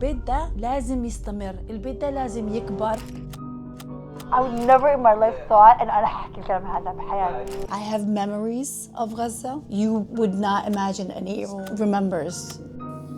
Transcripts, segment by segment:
البيت ده لازم يستمر، البيت ده لازم يكبر. I would never in my life thought أنا هحكي الكلام هذا بحياتي. I have memories of Gaza you would not imagine an 8-year-old remembers.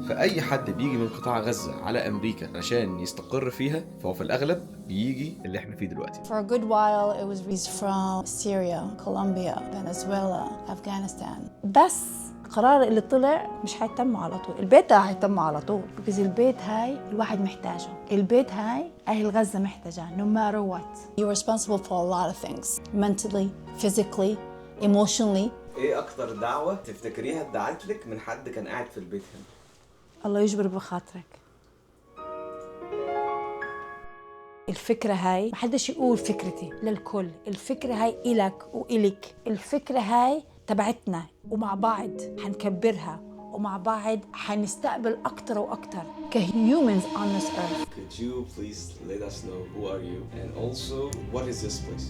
فأي حد بيجي من قطاع غزة على أمريكا عشان يستقر فيها فهو في الأغلب بيجي اللي احنا فيه دلوقتي. For a good while it was from Syria, Colombia, Venezuela, Afghanistan. بس القرار اللي طلع مش هيتم على طول، البيت ده هيتم على طول because البيت هاي الواحد محتاجه، البيت هاي أهل غزة محتاجه no matter what. You're responsible for a lot of things, mentally, physically, emotionally. ايه اكتر دعوة تفتكريها اتدعت لك من حد كان قاعد في البيت هنا؟ الله يجبر بخاطرك. الفكرة هاي محدش يقول فكرتي للكل، الفكرة هاي إلك وإلك، الفكرة هاي تبعتنا ومع بعض حنكبرها ومع بعض حنستقبل أكتر وأكتر كهيومنز on this earth. Could you please let us know who are you and also what is this place?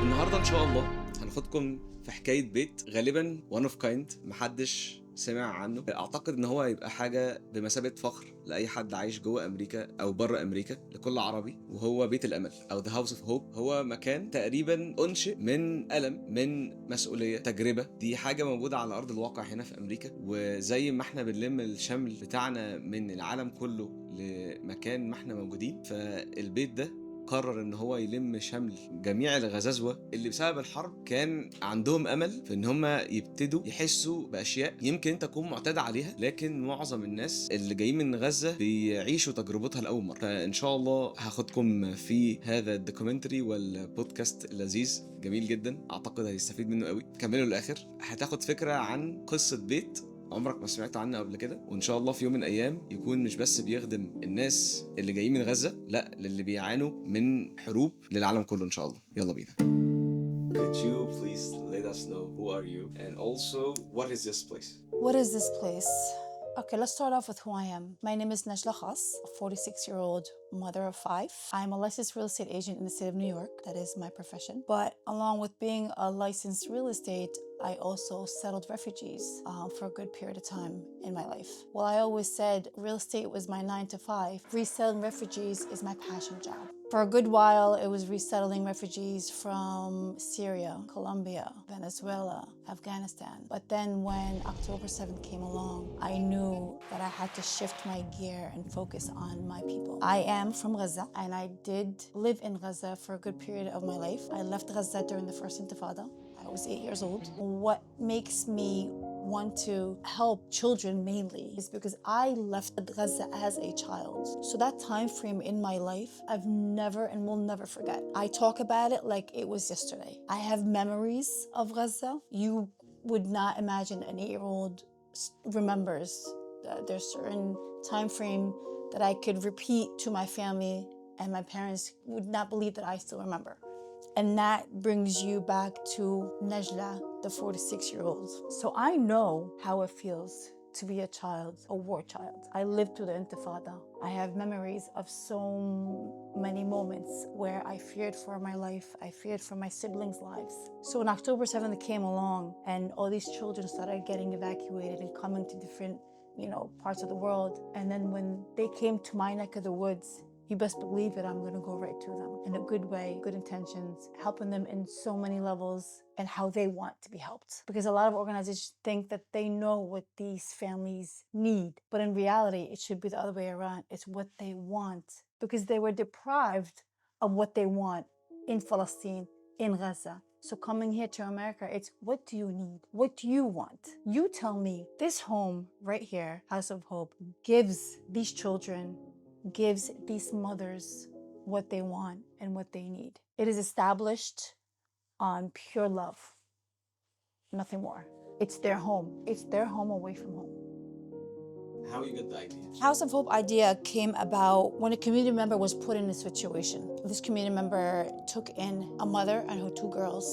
النهارده ان شاء الله هناخدكم في حكاية بيت غالبا one of kind محدش سمع عنه. اعتقد ان هو هيبقى حاجة بمثابة فخر لأي حد عايش جوه امريكا او بره امريكا، لكل عربي، وهو بيت الامل او The House of Hope. هو مكان تقريبا انشئ من ألم، من مسؤولية، تجربة. دي حاجة موجودة على ارض الواقع هنا في امريكا، وزي ما احنا بنلم الشمل بتاعنا من العالم كله لمكان ما احنا موجودين، فالبيت ده قرر ان هو يلم شمل جميع الغزاوة اللي بسبب الحرب كان عندهم امل في ان هم يبتدوا يحسوا باشياء يمكن تكون معتاد عليها، لكن معظم الناس اللي جايين من غزة بيعيشوا تجربتها لاول مرة. فان شاء الله هاخدكم في هذا الدوكيومنتري والبودكاست اللذيذ جميل جدا، اعتقد هيستفيد منه قوي. كملوا للاخر، هتاخد فكرة عن قصة بيت عمرك ما سمعت عنه قبل كده، وان شاء الله في يوم من الايام يكون مش بس بيخدم الناس اللي جايين من غزة، لا، للي بيعانوا من حروب للعالم كله ان شاء الله. يلا بينا. Could you please let us know who are you and also what is this place? What is this place? Okay, let's start off with who I am. My name is Najla Khas, a 46-year-old mother of 5. I'm a licensed real estate agent in the state of New York. That is my profession. But along with being a licensed real estate, I also settled refugees for a good period of time in my life. Well, I always said real estate was my 9 to 5. Resettling refugees is my passion job. For a good while, it was resettling refugees from Syria, Colombia, Venezuela, Afghanistan. But then when October 7th came along, I knew that I had to shift my gear and focus on my people. I am from Gaza, and I did live in Gaza for a good period of my life. I left Gaza during the first Intifada. I was 8 years old. What makes me want to help children mainly is because I left Gaza as a child. So that time frame in my life, I've never and will never forget. I talk about it like it was yesterday. I have memories of Gaza you would not imagine an 8-year-old remembers. There's certain time frame that I could repeat to my family and my parents would not believe that I still remember. And that brings you back to Najla, the 46-year-old. So I know how it feels to be a child, a war child. I lived through the Intifada. I have memories of so many moments where I feared for my life. I feared for my siblings' lives. So when October 7th came along and all these children started getting evacuated and coming to different, parts of the world. And then when they came to my neck of the woods, you best believe that I'm going to go right to them in a good way, good intentions, helping them in so many levels and how they want to be helped. Because a lot of organizations think that they know what these families need. But in reality, it should be the other way around. It's what they want because they were deprived of what they want in Palestine, in Gaza. So coming here to America, it's what do you need? What do you want? You tell me. This home right here, House of Hope, gives these children, gives these mothers what they want and what they need. It is established on pure love, nothing more. It's their home. It's their home away from home. How you got the idea? House of Hope idea came about when a community member was put in a situation. This community member took in a mother and her 2 girls,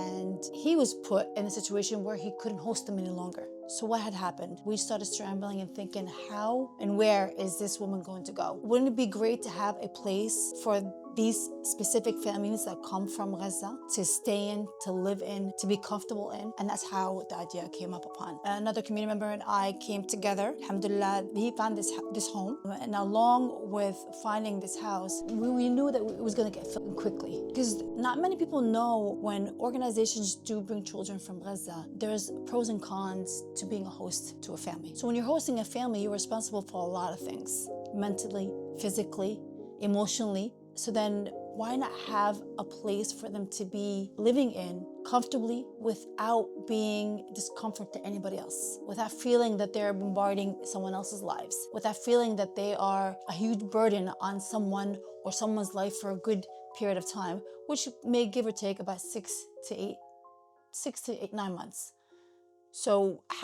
and he was put in a situation where he couldn't host them any longer. So what had happened? We started scrambling and thinking, how and where is this woman going to go? Wouldn't it be great to have a place for these specific families that come from Gaza to stay in, to live in, to be comfortable in. And that's how the idea came up upon. Another community member and I came together. Alhamdulillah, he found this home. And along with finding this house, we knew that it was going to get filled quickly. Because not many people know when organizations do bring children from Gaza, there's pros and cons to being a host to a family. So when you're hosting a family, you're responsible for a lot of things, mentally, physically, emotionally. So then why not have a place for them to be living in comfortably without being discomfort to anybody else, without feeling that they're bombarding someone else's lives, without feeling that they are a huge burden on someone or someone's life for a good period of time, which may give or take about 6 to 9 months. So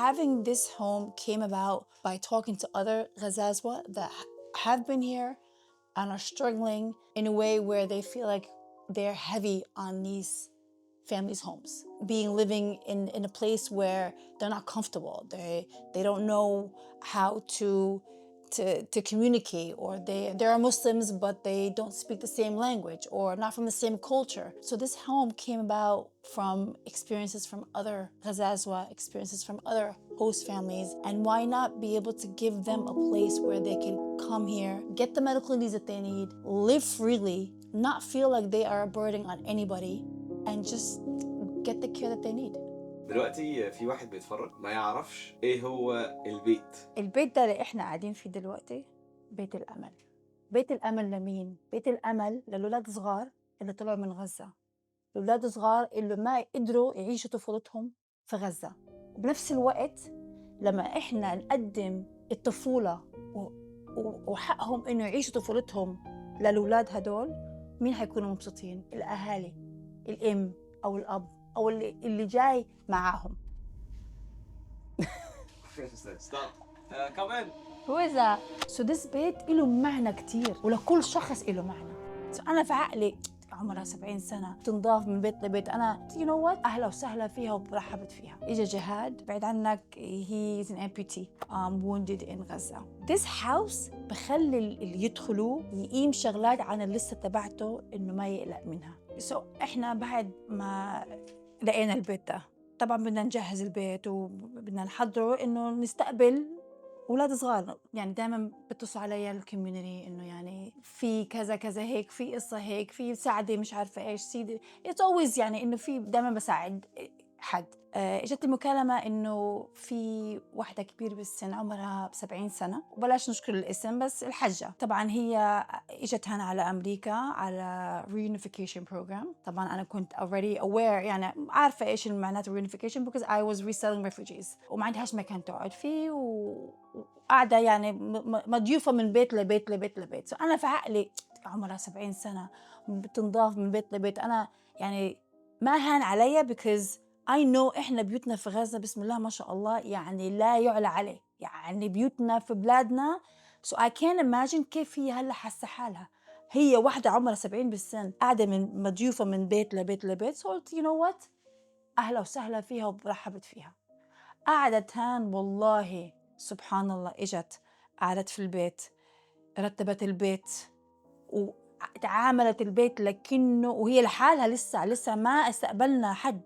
having this home came about by talking to other Ghazazwa that have been here and are struggling in a way where they feel like they're heavy on these families' homes, living in a place where they're not comfortable. They don't know how to communicate, or they are Muslims but they don't speak the same language or not from the same culture. So this home came about from experiences from other Ghazazwa, experiences from other host families, and why not be able to give them a place where they can come here, get the medical needs that they need, live freely, not feel like they are a burden on anybody, and just get the care that they need. دلوقتي في واحد بيتفرج ما يعرفش ايه هو البيت. البيت ده اللي احنا قاعدين فيه دلوقتي بيت الأمل. بيت الأمل لمين؟ بيت الأمل للولاد صغار اللي طلعوا من غزة، الولاد صغار اللي ما قدروا يعيشوا طفولتهم في غزة. وبنفس الوقت لما احنا نقدم الطفولة وحقهم انه يعيشوا طفولتهم للولاد هدول، مين هيكونوا مبسوطين؟ الأهالي، الأم أو الأب أو اللي جاي معاهم. Stop. Come in. Who is that? So this بيت له معنى كتير ولكل شخص له معنى. So أنا في عقلي عمرها 70 سنة تنضاف من بيت لبيت، أنا you know what أهلا وسهلا فيها وبرحبت فيها. إجا جهاد بعد عنك he is an amputee wounded in Gaza. This house بخلي اللي يدخلوا يقيم شغلات عن اللسة تبعته إنه ما يقلق منها. So إحنا بعد ما لقينا البيت ده طبعاً بدنا نجهز البيت وبدنا نحضره إنه نستقبل أولاد صغار. يعني دائما بتصل علي الكوميونتي إنه يعني في كذا كذا هيك، في قصة هيك، في مساعدة مش عارفة إيش سيدي. It's always يعني إنه في دائما بساعد حد. اجت المكالمة إنه في واحدة كبيرة بالسن عمرها 70 سنة، وبلاش نذكر الاسم بس الحجة. طبعا هي اجت هنا على أمريكا على reunification program. طبعا أنا كنت already aware، يعني عارفة إيش المعنات reunification because I was resettling refugees، وما عندهاش مكان تقعد فيه وقاعدة يعني مضيوفة من بيت لبيت لبيت لبيت. So أنا في عقلي عمرها 70 سنة بتنضاف من بيت لبيت، أنا يعني ما هان عليا because I know إحنا بيوتنا في غزة بسم الله ما شاء الله يعني لا يعلى عليه، يعني بيوتنا في بلادنا. So I can't imagine كيف هي هلا حاسة حالها. هي واحدة عمرها 70 بالسن قاعدة مضيوفة من بيت لبيت لبيت. So you know what أهلا وسهلا فيها وبرحبت فيها. قعدت هان والله سبحان الله، إجت قعدت في البيت، رتبت البيت وتعاملت البيت لكنه وهي لحالها لسه ما استقبلنا حد،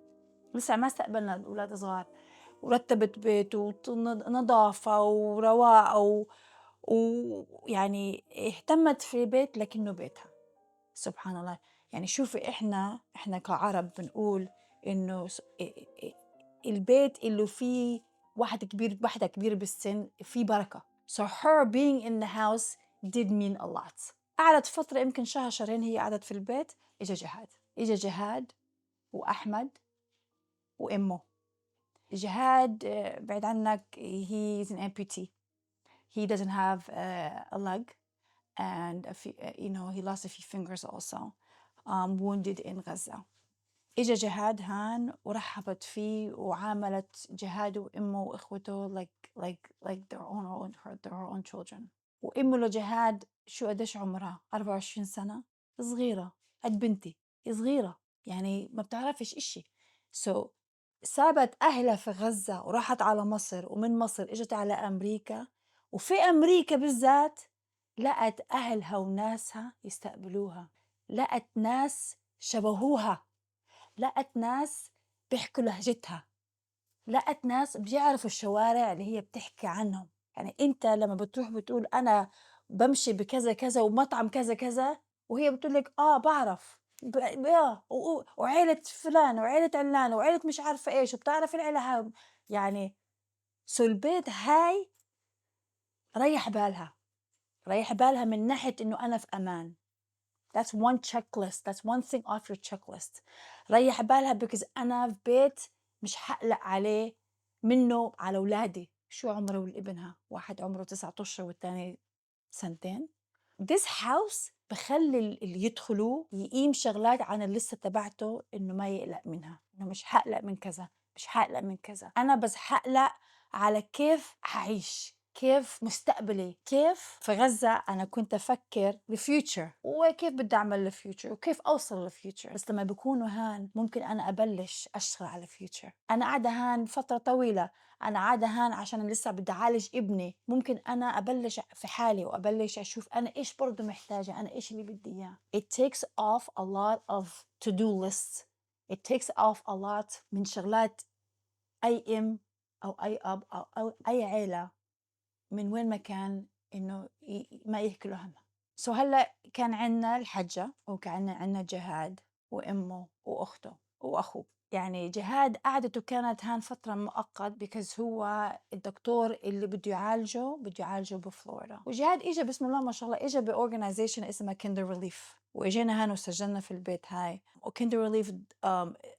لسه ما استقبلنا الأولاد صغار، ورتبت بيت ونظافة ورواقة ويعني اهتمت في بيت لكنه بيتها. سبحان الله. يعني شوفي إحنا كعرب بنقول إنه البيت اللي فيه واحدة كبيرة بالسن فيه بركة. So her being in the house did mean a lot. قعدت فترة يمكن شهرين هي قعدت في البيت. إجا جهاد وأحمد وأمه. جهاد بعد عنك he is an amputee. He doesn't have a leg and he lost a few fingers also. Wounded in Gaza. إجا جهاد هان ورحبت فيه وعاملت جهاد وأمه وإخوته like their own children. وأمه لجهاد شو قديش عمرها 24 سنة، صغيرة قد بنتي، صغيرة يعني ما بتعرفش إشي. So سابت أهلها في غزة وراحت على مصر، ومن مصر إجت على أمريكا، وفي أمريكا بالذات لقت أهلها وناسها يستقبلوها. لقت ناس شبهوها، لقت ناس بيحكوا لهجتها، لقت ناس بيعرفوا الشوارع اللي هي بتحكي عنهم. يعني أنت لما بتروح بتقول أنا بمشي بكذا كذا ومطعم كذا كذا، وهي بتقول لك بعرف وعيلة فلان وعيلة علان وعيلة مش عارفة إيش، وبتعرف العيلة هاي. يعني البيت هاي ريح بالها، ريح بالها من ناحية إنه أنا في أمان. That's one checklist. That's one thing off your checklist. ريح بالها because أنا في بيت مش حقلق عليه منه على أولادي. شو عمره ابنها؟ واحد عمره 9 أشهر والتاني 2 سنين. This house بخلي اللي يدخلوه يقيم شغلات عن اللسة تبعته، إنه ما يقلق منها، إنه مش حقلق من كذا، مش حقلق من كذا. أنا بس حقلق على كيف هعيش، كيف مستقبلي، كيف في غزة أنا كنت أفكر الفيوتشر وكيف بدي أعمل الفيوتشر وكيف أوصل للفيوتشر. بس لما بيكونوا هان ممكن أنا أبلش أشتغل على الفيوتشر. أنا قاعدة هان فترة طويلة، أنا قاعدة هان عشان لسه بدي أعالج ابني. ممكن أنا أبلش في حالي وأبلش أشوف أنا إيش برضو محتاجة، أنا إيش اللي بدي إياه. It takes off a lot of to-do lists. It takes off a lot من شغلات أي أم أو أي أب أو أي عيلة من وين ما كان إنه ما يحكي له همها. هلا كان عنا الحجة وكان عنا جهاد وأمه وأخته وأخوه. يعني جهاد قعدته كانت هان فترة مؤقت because هو الدكتور اللي بده يعالجه بفلوريدا. وجهاد إجا بسم الله ما شاء الله إجا بأورجنايزيشن اسمها كيندر ريليف، وإجينا هان وسجلنا في البيت هاي. وكيندر ريليف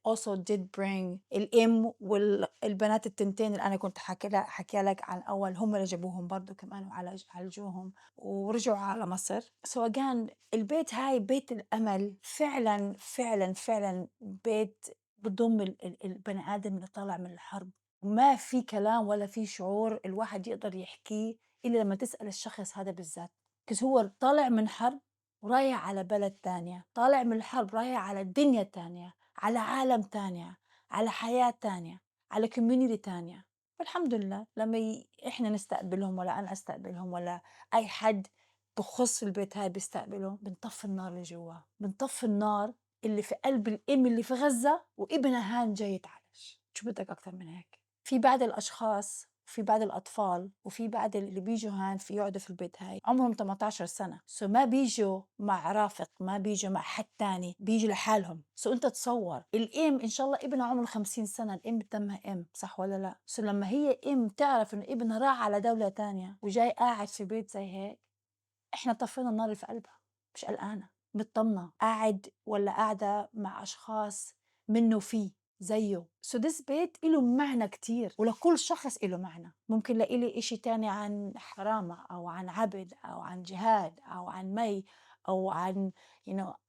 also did bring الأم والبنات التنتين اللي أنا كنت حكي لك عن أول، هم اللي جابوهم برضو كمان وعالجوهم ورجعوا على مصر. كان البيت هاي بيت الأمل فعلا فعلا فعلا، بيت بضم البني آدم اللي طالع من الحرب. وما في كلام ولا في شعور الواحد يقدر يحكيه إلا لما تسأل الشخص هذا بالذات، كز هو طالع من حرب ورايح على بلد تانية، طالع من الحرب رايح على الدنيا تانية، على عالم تانية، على حياة تانية، على كوميونيتي تانية. والحمد لله لما إحنا نستقبلهم ولا أنا أستقبلهم ولا أي حد بخص البيت هاي بيستقبلهم، بنطفي النار اللي جوا، بنطفي النار اللي في قلب الأم اللي في غزة وابنها هان جاي يتعالج. شو بدك أكتر من هيك؟ في بعض الأشخاص، في بعض الأطفال، وفي بعض اللي بيجوا هان في يقعدوا في البيت هاي عمرهم 18 سنة. ما بيجوا مع رافق، ما بيجوا مع حد تاني، بيجوا لحالهم. أنت تصور الأم إن شاء الله ابنها عمره 50 سنة، الأم تمها أم، صح ولا لا؟ لما هي أم تعرف إنه ابنها راح على دولة تانية وجاي قاعد في بيت زي هيك، إحنا طفينا النار اللي في قلبها، مش قلقانة، مطمنة، قاعد ولا قاعدة مع أشخاص منه فيه زيه. this بيت إله معنى كتير، ولكل شخص إله معنى. ممكن لإلي إشي تاني عن حرامة أو عن عبد أو عن جهاد أو عن مي أو عن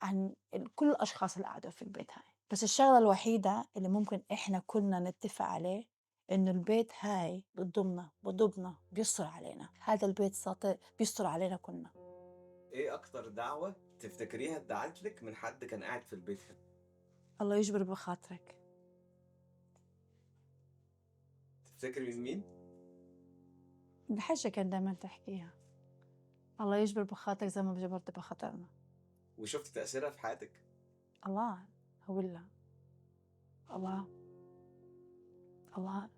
عن كل الأشخاص اللي قاعدوا في البيت هاي. بس الشغلة الوحيدة اللي ممكن إحنا كلنا نتفق عليه إنه البيت هاي بضمنا بيستر علينا. هذا البيت بيستر علينا كلنا. ايه اكتر دعوة تفتكريها اتدعت لك من حد كان قاعد في البيت؟ الله يجبر بخاطرك. تفتكري من مين؟ الحاجة كان دايما تحكيها، الله يجبر بخاطرك زي ما جبرت بخاطرنا. وشفت تأثيرها في حياتك؟ الله هو الله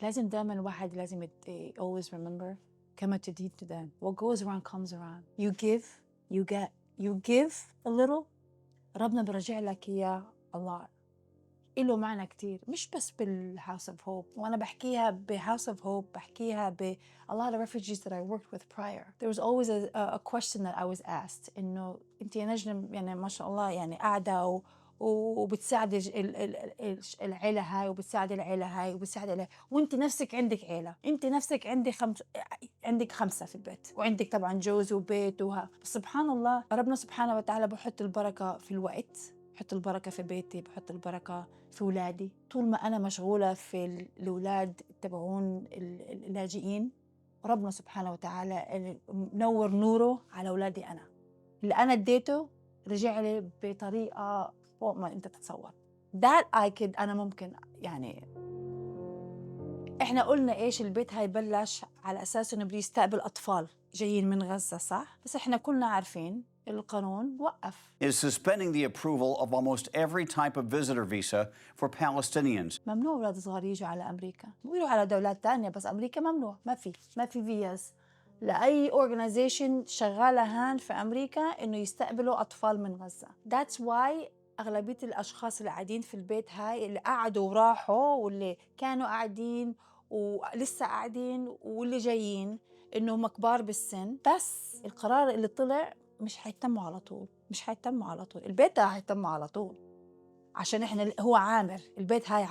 لازم دايما الواحد لازم always remember كما تدين تدان. What goes around comes around. You give, you get. You give a little، ربنا برجع لك إياه. الله إله معنى كتير، مش بس بالهاوس اوف هوب. وأنا بحكيها بهاوس اوف هوب، بحكيها ب a lot of refugees that I worked with prior. There was always a question that I was asked إنه أنت يا نجم يعني ما شاء الله يعني قاعدة وبتساعد العيلة هاي وبتساعد العيلة هاي وبتساعد وانت نفسك عندك عيلة، انت نفسك عندك 5 في البيت، وعندك طبعا جوز وبيت بس سبحان الله ربنا سبحانه وتعالى بحط البركة في الوقت، بحط البركة في بيتي، بحط البركة في أولادي. طول ما أنا مشغولة في الأولاد تبعون اللاجئين، ربنا سبحانه وتعالى منور نوره على أولادي. أنا اللي أنا اديته رجع لي بطريقة فوق ما أنت تتصور. أنا ممكن يعني إحنا قلنا إيش البيت هاي بلش على أساس إنه بده يستقبل أطفال جايين من غزة، صح؟ بس إحنا كلنا عارفين القانون وقف. is suspending the approval of almost every type of visitor visa for Palestinians. ممنوع أولاد صغار يجوا على أمريكا، بيروحوا على دولات تانية بس أمريكا ممنوع، ما في فيز لأي organization شغالة هان في أمريكا إنه يستقبلوا أطفال من غزة. That's why أغلبية الأشخاص اللي قاعدين في البيت هاي اللي قعدوا وراحوا واللي كانوا قاعدين ولسه قاعدين واللي جايين إنهم كبار بالسن، بس القرار اللي طلع مش حيتموا على طول، مش حيتموا على طول. البيت ده حيتموا على طول عشان إحنا هو عامر، البيت هاي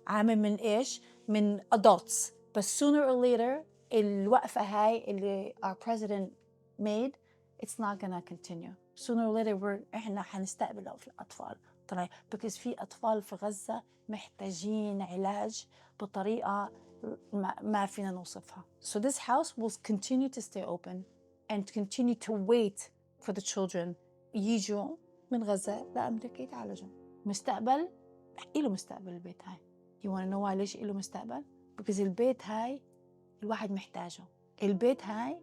عامر من إيش؟ من adults. بس sooner or later الوقفة هاي اللي our president made it's not gonna continue. sooner or later إحنا حنستقبل الأطفال طلع because في أطفال في غزة محتاجين علاج بطريقة ما فينا نوصفها. So this house will continue to stay open and continue to wait for the children يجوا من غزة لأمريكا يتعالجوا. مستقبل إله مستقبل البيت هاي. You wanna know why ليش إله مستقبل؟ because البيت هاي الواحد محتاجه. البيت هاي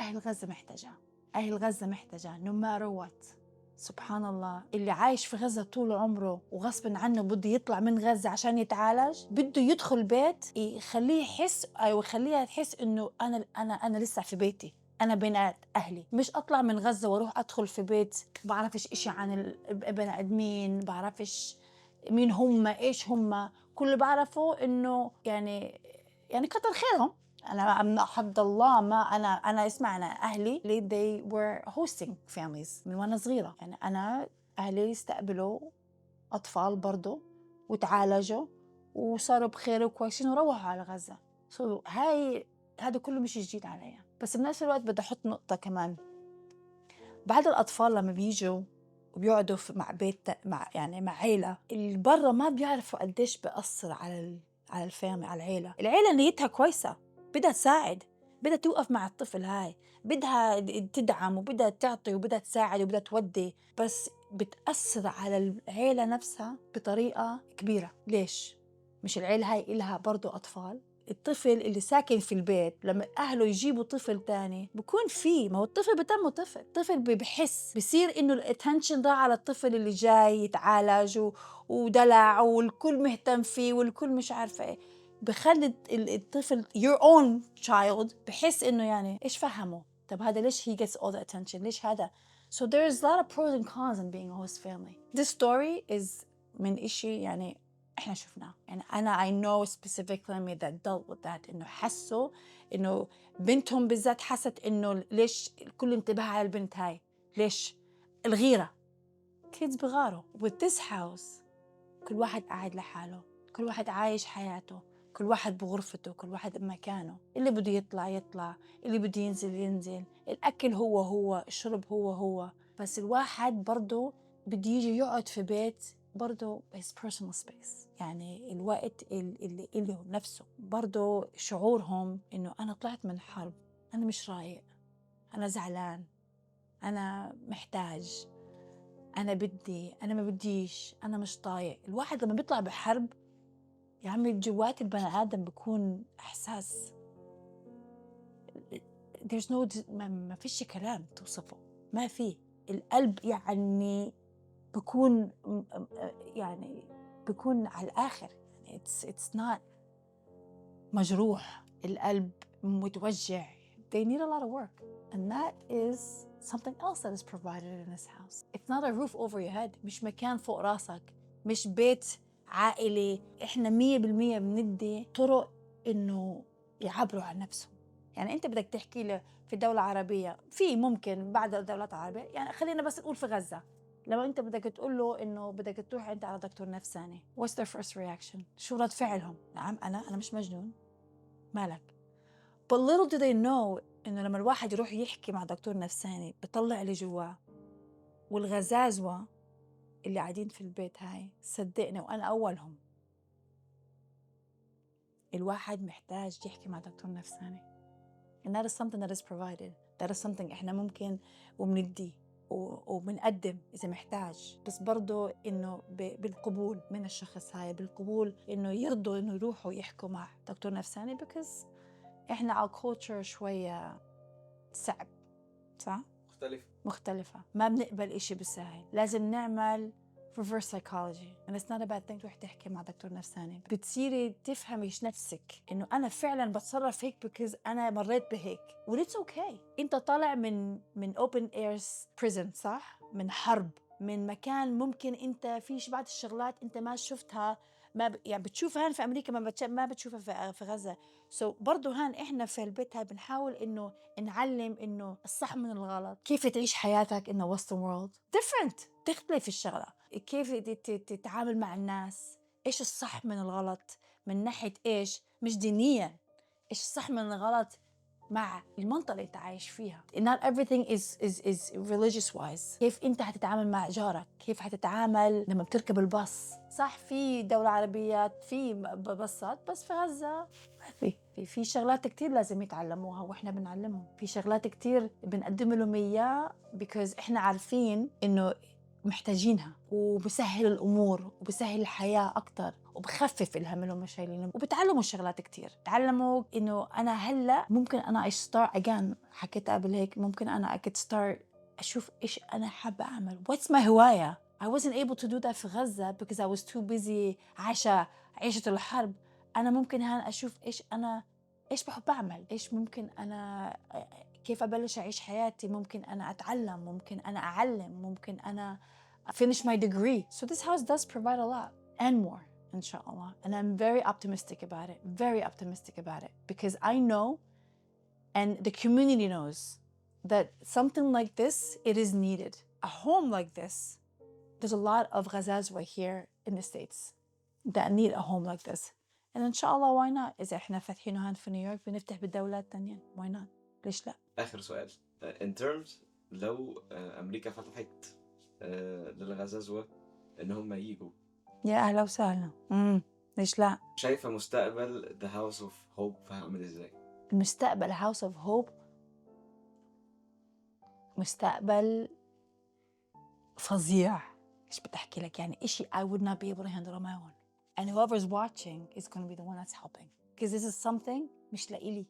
أهل غزة محتاجاه. أهل غزة محتاجاه no matter what. سبحان الله اللي عايش في غزة طول عمره وغصب عنه بده يطلع من غزة عشان يتعالج بده يدخل بيت يخليه يحس أو يخليها تحس إنه أنا لسه في بيتي، أنا بين أهلي، مش أطلع من غزة وأروح أدخل في بيت بعرفش إشي عن البني آدمين، بعرفش مين هم إيش هم، كل اللي بعرفه إنه يعني كتر خيرهم. أنا حمد الله ما أنا اسمع أنا أهلي they were hosting families من وأنا صغيرة. يعني أنا أهلي استقبلوا أطفال برضو وتعالجوا وصاروا بخير وكويسين وروحوا على غزة. هذا كله مش جديد عليا. بس بنفس الوقت بدي أحط نقطة كمان. بعد الأطفال لما بيجوا وبيقعدوا مع بيت مع عيلة اللي برا ما بيعرفوا قديش بيأثر على الفاميلي على العيلة نيتها كويسة، بدها تساعد، بدها توقف مع الطفل هاي، بدها تدعم وبدها تعطي وبدها تساعد وبدها تودي، بس بتأثر على العيلة نفسها بطريقة كبيرة. ليش؟ مش العيلة هاي إلها برضو أطفال؟ الطفل اللي ساكن في البيت لما أهله يجيبوا طفل تاني بكون فيه، ما هو الطفل بتمه طفل بحس بصير إنه الاتنشن ضاع على الطفل اللي جاي يتعالج ودلع والكل مهتم فيه والكل مش عارفة إيه، بخلي الطفل your own child بحس إنه يعني إيش فهمه؟ طب هذا ليش he gets all the attention؟ ليش هذا؟ So there's a lot of pros and cons in being a host family. This story is من إشي يعني إحنا شفناه. يعني أنا I know specific family that dealt with that إنه حسوا إنه بنتهم بالذات حست إنه ليش الكل انتبه على البنت هاي؟ ليش؟ الغيرة. kids بغاروا. With this house كل واحد قاعد لحاله، كل واحد عايش حياته، كل واحد بغرفته، كل واحد بمكانه، اللي بده يطلع، اللي بده ينزل، الأكل هو، الشرب هو، بس الواحد برضه بده يجي يقعد في بيت برضه his personal space. يعني الوقت اللي له نفسه، برضه شعورهم إنه أنا طلعت من حرب، أنا مش رايق، أنا زعلان، أنا محتاج، أنا بدي، أنا ما بديش، أنا مش طايق. الواحد لما بيطلع بحرب يا عمي جوات البني آدم بيكون إحساس there's no ما فيش كلام توصفه، ما في. القلب يعني بيكون على الآخر. يعني it's not مجروح، القلب متوجع. They need a lot of work and that is something else that is provided in this house. It's not a roof over your head. مش مكان فوق راسك، مش بيت عائلي. إحنا 100% بندي طرق إنه يعبروا عن نفسهم. يعني أنت بدك تحكي له في دولة عربية، في ممكن بعد الدولات العربية، يعني خلينا بس نقول في غزة، لما أنت بدك تقول له إنه بدك تروح أنت على دكتور نفساني what's their first reaction؟ شو رد فعلهم؟ نعم أنا مش مجنون، مالك؟ But little do they know إنه لما الواحد يروح يحكي مع دكتور نفساني بيطلع اللي جواه. والغزازوة اللي قاعدين في البيت هاي صدقني وأنا أولهم، الواحد محتاج يحكي مع دكتور نفساني. And that is something that is provided. That is something إحنا ممكن وبندي وبنقدم إذا محتاج، بس برضو إنه بالقبول من الشخص هاي، بالقبول إنه يرضوا إنه يروحوا يحكوا مع دكتور نفساني because إحنا على culture شوية صعب، صح؟ مختلفة. ما بنقبل إشي بالسهل، لازم نعمل reverse psychology and it's not a bad thing. تروح تحكي مع دكتور نفساني، بتصيري تفهمي نفسك إنه أنا فعلاً بتصرف هيك because أنا مريت بهيك و it's okay. أنت طالع من open air prison صح؟ من حرب، من مكان ممكن أنت فيش بعض الشغلات أنت ما شفتها، يعني بتشوفها هان في أمريكا ما بتشوفها في غزة. so برضو هان إحنا في البيت هاي بنحاول إنه نعلم إنه الصح من الغلط، كيف تعيش حياتك إنه western world different، تختلف الشغلة، كيف تتعامل مع الناس، إيش الصح من الغلط من ناحية إيش، مش دينيا، إيش الصح من الغلط مع المنطقة اللي أنت عايش فيها. not everything is religious wise. كيف أنت هتتعامل مع جارك، كيف هتتعامل لما بتركب الباص. صح في دولة عربيات في باصات، بس في غزة ما في شغلات كتير لازم يتعلموها وإحنا بنعلمهم. في شغلات كتير بنقدم لهم إياه because إحنا عارفين إنه محتاجينها، وبسهل الأمور وبسهل الحياة أكتر وبخفف الهم اللي هم شايلينه، وبتعلموا شغلات كتير. تعلموا إنه أنا هلأ ممكن أنا start again، حكيت قبل هيك ممكن أنا could start أشوف إيش أنا حابة أعمل. what's my هواية. I wasn't able to do that في غزة because I was too busy عيشة الحرب. أنا ممكن هان أشوف إيش بحب أعمل، إيش ممكن أنا كيف أبلش أعيش حياتي، ممكن أنا أتعلم، ممكن أنا أعلم، ممكن أنا finish my degree. So this house does provide a lot and more, inshallah. And I'm very optimistic about it because I know and the community knows that something like this, it is needed. A home like this, there's a lot of Ghazazwa here in the States that need a home like this. And inshallah, why not? إذا إحنا فاتحينه هان في نيويورك بنفتح بالدولات التانية. Why not? ليش لا؟ آخر سؤال. In terms لو أمريكا فتحت للغزازوة إن هم ييجوا، يا أهلا وسهلا. ليش لا؟ شايفة مستقبل The House of Hope هعمل إزاي؟ المستقبل House of Hope مستقبل فظيع. إيش بتحكي لك يعني إشي I would not be able to handle on my own. And whoever's watching is going to be the one that's helping. Because this is something مش لإلي.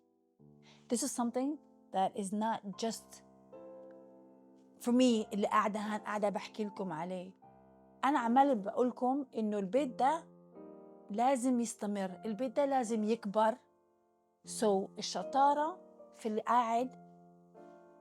This is something that is not just for me اللي قاعدة بحكي لكم عليه. أنا عمال بقولكم إنه البيت ده لازم يستمر، البيت ده لازم يكبر. So الشطارة في اللي قاعد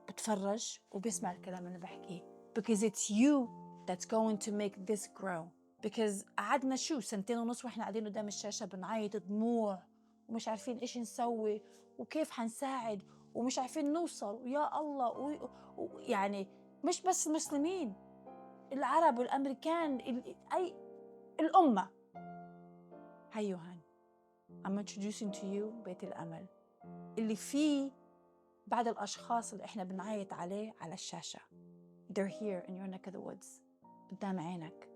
بتفرج وبيسمع الكلام اللي بحكيه. Because it's you that's going to make this grow. Because قعدنا 2.5 واحنا قاعدين قدام الشاشة بنعيط دموع ومش عارفين إيش نسوي وكيف حنساعد ومش عارفين نوصل، ويا الله يعني مش بس المسلمين، العرب والأمريكان، أي الأمة. هيو هان I'm introducing to you بيت الأمل اللي فيه بعض الأشخاص اللي إحنا بنعيط عليه على الشاشة. They're here in your neck of the woods قدام عينك.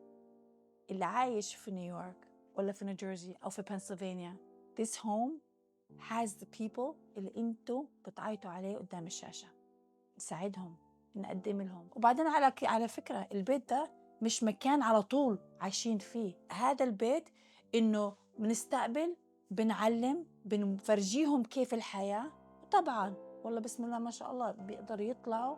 اللي عايش في نيويورك ولا في نيوجيرسي أو في بنسلفانيا. This home has the people اللي أنتوا بتعيطوا عليه قدام الشاشة. نساعدهم، نقدم لهم. وبعدين على فكرة البيت ده مش مكان على طول عايشين فيه. هذا البيت إنه بنستقبل، بنعلم، بنفرجيهم كيف الحياة. طبعاً والله بسم الله ما شاء الله بيقدروا يطلعوا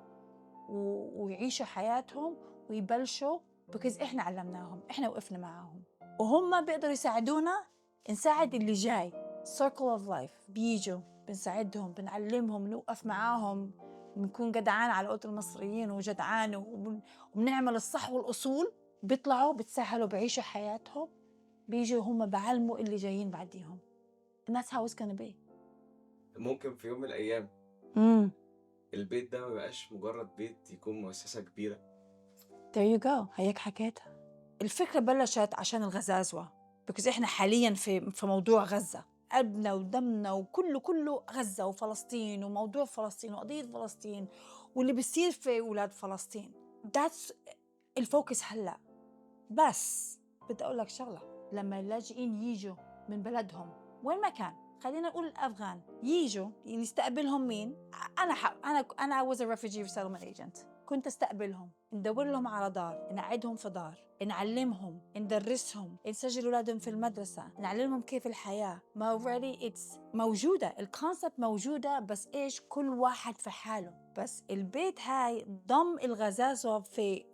ويعيشوا حياتهم ويبلشوا because إحنا علمناهم، إحنا وقفنا معاهم، وهم بيقدروا يساعدونا نساعد اللي جاي. circle of life بيجوا بنساعدهم، بنعلمهم، نوقف معاهم، بنكون جدعان على قولة المصريين وجدعان وبنعمل الصح والأصول. بيطلعوا بتسهلوا بعيشوا حياتهم، بيجوا هم بعلموا اللي جايين بعديهم. And that's how it's gonna be. ممكن في يوم من الأيام البيت ده ما بقاش مجرد بيت، يكون مؤسسة كبيرة. There you go. هيك حكيتها. الفكرة بلشت عشان الغزازوة because إحنا حالياً في موضوع غزة، قلبنا ودمنا وكله غزة وفلسطين وموضوع فلسطين وقضية فلسطين واللي بيصير في أولاد فلسطين. That's الفوكس هلأ. بس بدي أقول لك شغلة، لما اللاجئين ييجوا من بلدهم وين ما كان، خلينا نقول الأفغان ييجوا يستقبلهم مين؟ أنا was a refugee resettlement agent. كنت استقبلهم، ندور لهم على دار، نقعدهم في دار، نعلمهم، ندرسهم، نسجل أولادهم في المدرسة، نعلمهم كيف الحياة. ما already it's موجودة، الكونسبت موجودة، بس إيش كل واحد في حاله. بس البيت هاي ضم الغزازة في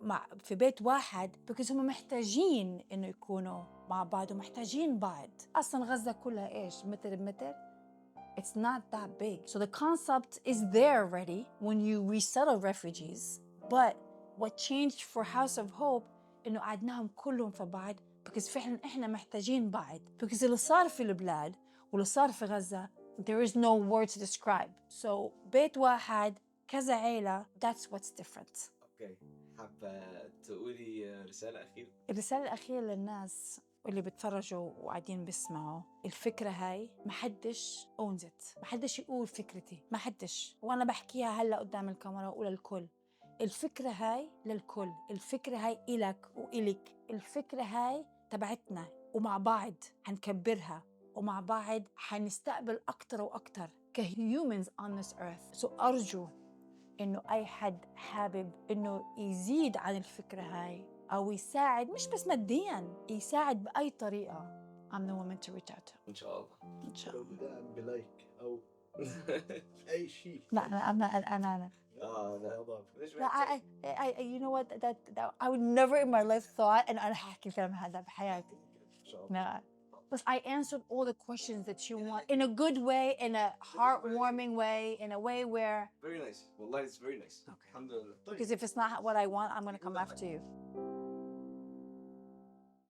بيت واحد because هم محتاجين إنه يكونوا مع بعض ومحتاجين بعض. أصلاً غزة كلها إيش متر بمتر. It's not that big. So the concept is there already when you resettle refugees. But what changed for House of Hope إنه قعدناهم كلهم في بعض because فعلا إحنا محتاجين بعض. Because اللي صار في البلاد واللي صار في غزة there is no word to describe. So بيت واحد كذا عيلة that's what's different. اوكي، حابة تقولي رسالة أخيرة؟ الرسالة الأخيرة للناس واللي بتفرجوا وقاعدين بيسمعوا، الفكرة هاي محدش owns it، محدش يقول فكرتي، محدش، وأنا بحكيها هلأ قدام الكاميرا وأقول الكل. الفكرة هاي للكل، الفكرة هاي إلك وإلك، الفكرة هاي تبعتنا، ومع بعض هنكبرها، ومع بعض هنستقبل أكتر وأكتر كهيومنز on this earth. So أرجو إنه أي حد حابب إنه يزيد عن الفكرة هاي أو يساعد، مش بس مادياً، يساعد بأي طريقة. I'm the woman to reach out to. إن شاء الله. إن شاء لو الله. بدأ بلايك أو أي شيء. لا أنا لا مش لا محتاج. I you know what that I would never in my life thought إن أنا هحكي الكلام هذا بحياتي. إن شاء الله. لا. But I answered all the questions that you want in a good way, in a heartwarming way, in a way where Very nice. والله it's very nice. Okay. الحمد لله. because if it's not what I want, I'm going to come after you.